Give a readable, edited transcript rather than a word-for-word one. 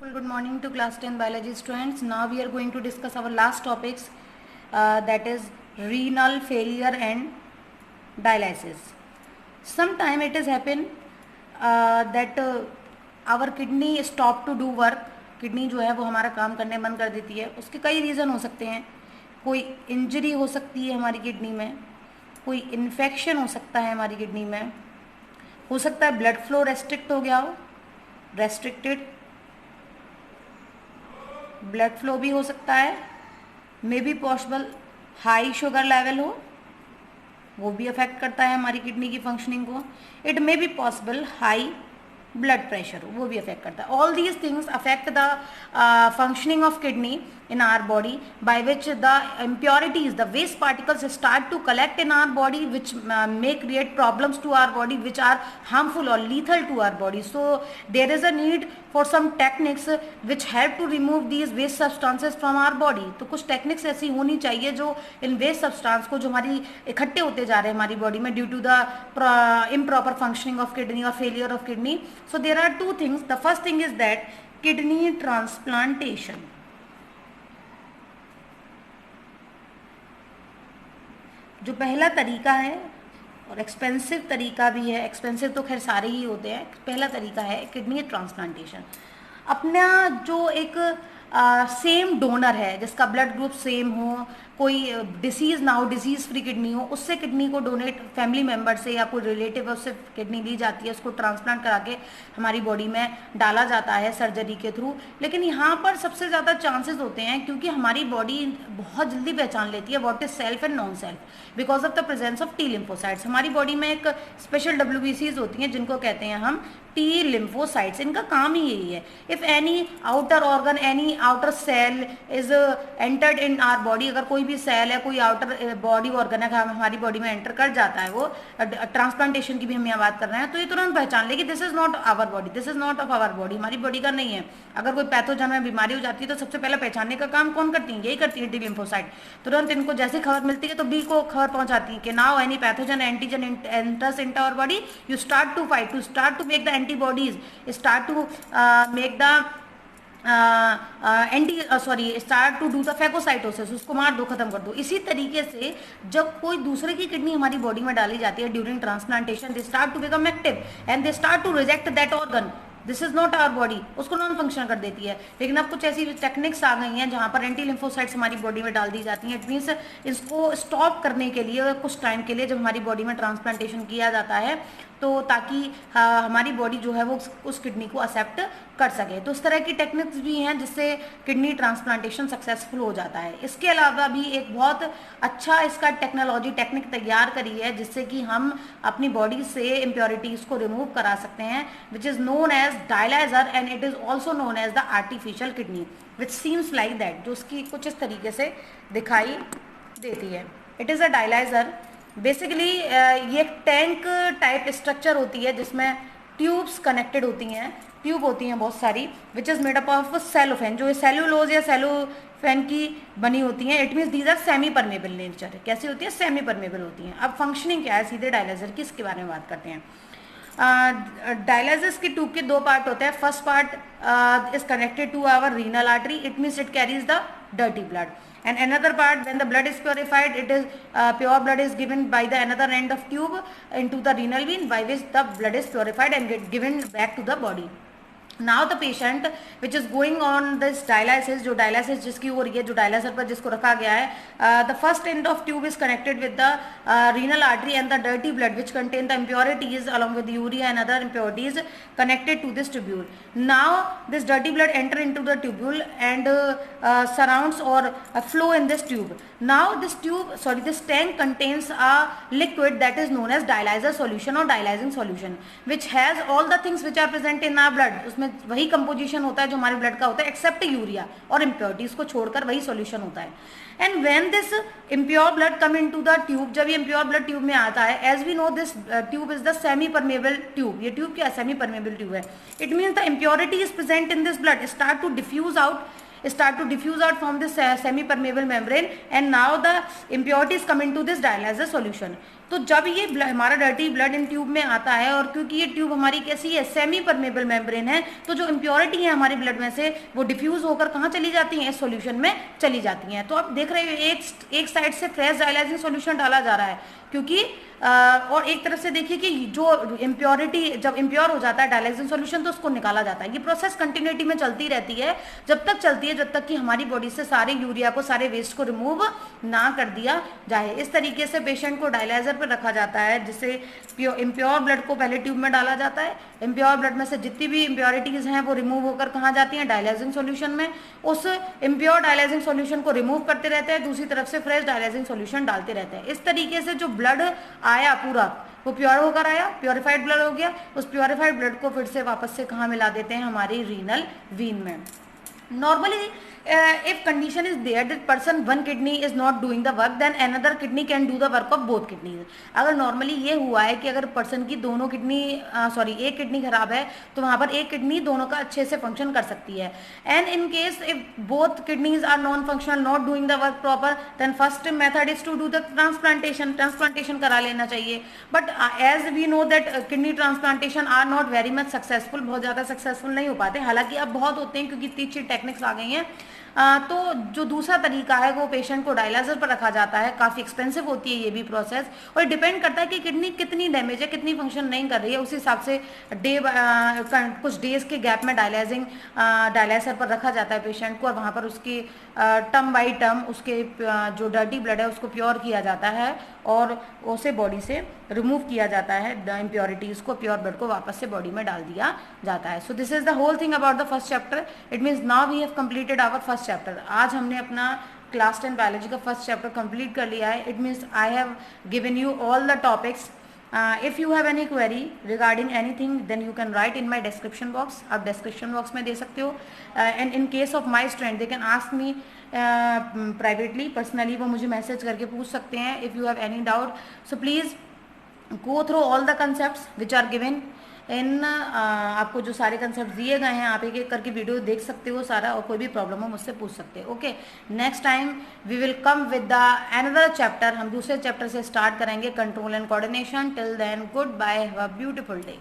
Good morning to class 10 biology students. Now we are going to discuss our last topics, that is renal failure and dialysis. Sometime it has happened that our kidney stop to do work. Kidney जो है वो हमारा काम करने बंद कर देती है. उसके कई रीज़न हो सकते हैं. कोई इंजरी हो सकती है हमारी किडनी में, कोई इन्फेक्शन हो सकता है हमारी किडनी में, हो सकता है ब्लड फ्लो रेस्ट्रिक्ट हो गया हो, रेस्ट्रिक्टेड ब्लड फ्लो भी हो सकता है. May be possible high sugar level हो, वो भी अफेक्ट करता है हमारी किडनी की फंक्शनिंग को. It may be possible high blood pressure हो, वो भी अफेक्ट करता है. All these things affect the functioning of kidney in our body, by which the impurities, the waste particles start to collect in our body, which may create problems to our body, which are harmful or lethal to our body. So there is a need for some techniques which help to remove these waste substances from our body. तो कुछ techniques ऐसी होनी चाहिए जो इन waste substance को जो हमारी इकट्ठे होते जा रहे हैं हमारी बॉडी में due to the improper functioning of kidney or failure of kidney. So there are two things. The first thing is that kidney transplantation. जो पहला तरीका है और एक्सपेंसिव तरीका भी है, एक्सपेंसिव तो खैर सारे ही होते हैं, पहला तरीका है किडनी ट्रांसप्लांटेशन. अपना जो एक सेम डोनर है जिसका ब्लड ग्रुप सेम हो, कोई डिसीज़ ना हो, डिसीज़ फ्री किडनी हो, उससे किडनी को डोनेट फैमिली मेम्बर से या कोई रिलेटिव है उससे किडनी ली जाती है, उसको ट्रांसप्लांट करा के हमारी बॉडी में डाला जाता है सर्जरी के थ्रू. लेकिन यहाँ पर सबसे ज़्यादा चांसेस होते हैं क्योंकि हमारी बॉडी बहुत जल्दी पहचान लेती है what is self and non self because of the presence of T lymphocytes. हमारी बॉडी में एक स्पेशल WBCs होती हैं जिनको कहते हैं हम टी लिम्फोसाइट्स. इनका काम ही यही है. If any outer organ, any outer cell is entered in our body, अगर कोई भी सेल है, कोई आउटर बॉडी ऑर्गन है हमारी बॉडी में एंटर कर जाता है, वो ट्रांसप्लांटेशन की भी हम यहाँ बात कर रहे हैं, तो ये तुरंत पहचान ले कि this is not our body, this is not of our body, हमारी बॉडी का नहीं है. अगर कोई पैथोजन में बीमारी हो जाती है तो सबसे पहले पहचानने का काम कौन करती है? यही करती है टी लिम्फोसाइट. तुरंत इनको जैसी खबर मिलती है तो बी को खबर पहुंचाती है कि now any pathogen antigen enters into our body, you start to fight, to start to make the antibodies, start to make the start to do the phagocytosis, उसको मार दो, खत्म कर दो. इसी तरीके से जब कोई दूसरे की किडनी हमारी बॉडी में डाली जाती है during transplantation, they start to become active and they start to reject that organ, this is not our body, उसको नॉन फंक्शन कर देती है. लेकिन अब कुछ ऐसी टेक्निक्स आ गई हैं जहां पर एंटी लिम्फोसाइट्स हमारी बॉडी में डाल दी जाती हैं. इट मीन्स इसको स्टॉप करने के लिए कुछ टाइम के लिए जब हमारी बॉडी में ट्रांसप्लांटेशन किया जाता है तो ताकि हमारी बॉडी जो है वो उस किडनी को एक्सेप्ट कर सके. तो इस तरह की टेक्निक्स भी हैं जिससे किडनी ट्रांसप्लांटेशन सक्सेसफुल हो जाता है. इसके अलावा भी एक बहुत अच्छा इसका टेक्निक तैयार करी है जिससे कि हम अपनी बॉडी से इम्प्योरिटीज़ को रिमूव करा सकते हैं, which is known as dialyser and it is also known as the artificial kidney, which seems like that, जो उसकी कुछ इस तरीके से दिखाई देती है. It is a dialyser. Basically ये एक टैंक टाइप स्ट्रक्चर होती है जिसमें ट्यूब्स कनेक्टेड होती हैं, ट्यूब होती हैं बहुत सारी, which is made up of cellophane, जो सेलुलोज या सेलोफेन की बनी होती हैं. It means these are semi permeable nature. कैसी होती है? सेमी परमेबल होती हैं. अब फंक्शनिंग क्या है सीधे डायलाइजर की, इसके बारे में बात करते हैं. डायलाइसिस की ट्यूब के दो पार्ट होते हैं. First part is connected to our renal artery, it means it carries the dirty blood, and another part when the blood is purified, it is pure blood is given by the another end of tube into the renal vein, by which the blood is purified and get given back to the body. Now the patient which is going on this dialysis, जो dialysis जिसकी हो रही है, जो dialyzer पर जिसको रखा गया है, the first end of tube is connected with the renal artery and the dirty blood which contain the impurities along with urea and other impurities connected to this tubule. Now this dirty blood enter into the tubule and surrounds or flow in this tube. Now this tank contains a liquid that is known as dialyzer solution or dialyzing solution, which has all the things which are present in our blood. उसमें वही composition होता है जो हमारे blood का होता है accept urea और इम्प्योरिटीज को छोड़कर वही सॉल्यूशन होता है. And when this impure blood come into the tube, जब ये इम्प्योर ब्लड ट्यूब में आता है, as we know this tube is the semi permeable tube. ये ट्यूब क्या? सेमी परमेबल ट्यूब है. It means the impurity is present in this blood start to diffuse out from this semi permeable membrane, and now the impurities come into this dialyzer solution. तो जब ये हमारा dirty blood in tube में आता है, और क्योंकि ये ट्यूब हमारी कैसी है, सेमी परमेबल मेम्ब्रेन है, तो जो इम्प्योरिटी है हमारी ब्लड में से वो डिफ्यूज होकर कहाँ चली जाती हैं, इस सॉल्यूशन में चली जाती हैं। तो आप देख रहे हो एक साइड से फ्रेश डायलाइजिंग सॉल्यूशन डाला जा रहा है, क्योंकि और एक तरफ से देखिए कि जो इम्प्योरिटी जब इम्प्योर हो जाता है डायलाइजिंग सॉल्यूशन तो उसको निकाला जाता है। ये प्रोसेस कंटिन्यूटी में चलती रहती है, जब तक चलती है जब तक कि हमारी बॉडी से सारे यूरिया को, सारे वेस्ट को रिमूव ना कर दिया जाए। इस तरीके से पेशेंट को डायलाइजर पर रखा जाता है, जिससे इम्प्योर ब्लड को पहले ट्यूब में डाला जाता है। इम्प्योर ब्लड में से जितनी भी इम्प्योरिटीज हैं वो रिमूव होकर कहाँ जाती हैं, डायलाइजिंग सॉल्यूशन में। उस इम्प्योर डायलाइजिंग सॉल्यूशन को रिमूव करते रहते हैं, दूसरी तरफ से फ्रेश डायलाइजिंग सॉल्यूशन डालते रहते हैं। इस तरीके से जो ब्लड आया पूरा वो प्योर होकर आया, प्योरीफाइड ब्लड हो गया। उस प्योरीफाइड ब्लड को फिर से वापस से कहाँ मिला देते हैं, हमारी रीनल वीन में। Normally if condition is there that person one kidney is not doing the work, then another kidney can do the work of both kidneys. अगर नॉर्मली ये हुआ है कि अगर पर्सन की दोनों किडनी एक किडनी खराब है तो वहाँ पर एक किडनी दोनों का अच्छे से फंक्शन कर सकती है। And in case if both kidneys are non functional, not doing the work proper, then first method is to do the transplantation करा लेना चाहिए। But as we know that kidney transplantation are not very much successful, बहुत ज़्यादा successful नहीं हो पाते, हालांकि अब बहुत होते हैं क्योंकि इतनी अच्छी टेक्निक्स आ गई हैं। तो जो दूसरा तरीका है वो पेशेंट को डायलाइजर पर रखा जाता है। काफ़ी एक्सपेंसिव होती है ये भी प्रोसेस, और डिपेंड करता है कि किडनी कितनी डैमेज है, कितनी फंक्शन नहीं कर रही है, उस हिसाब से कुछ डेज के गैप में डायलाइजर पर रखा जाता है पेशेंट को, और वहाँ पर उसकी टर्म बाई टर्म उसके जो डर्टी ब्लड है उसको प्योर किया जाता है और उसे बॉडी से रिमूव किया जाता है, इम्प्योरिटीज़ को, प्योर ब्लड को वापस से बॉडी में डाल दिया जाता है। So this is the whole thing about the first chapter. It means now we have completed our first chapter. आज हमने अपना क्लास 10 बायोलॉजी का फर्स्ट चैप्टर कंप्लीट कर लिया है। It means I have given you all the topics. If you have any query regarding anything, then you can write in my description box. आप description box में दे सकते हो। And in case of my student, they can ask me privately, personally, वो मुझे message करके पूछ सकते हैं if you have any doubt. So please go through all the concepts which are given इन आपको जो सारे कंसेप्ट दिए गए हैं, आप एक एक करके वीडियो देख सकते हो सारा, और कोई भी प्रॉब्लम हो मुझसे पूछ सकते हो। Okay, next time we will come with the another chapter. हम दूसरे चैप्टर से स्टार्ट करेंगे, control and coordination. Till then good bye, have a beautiful day.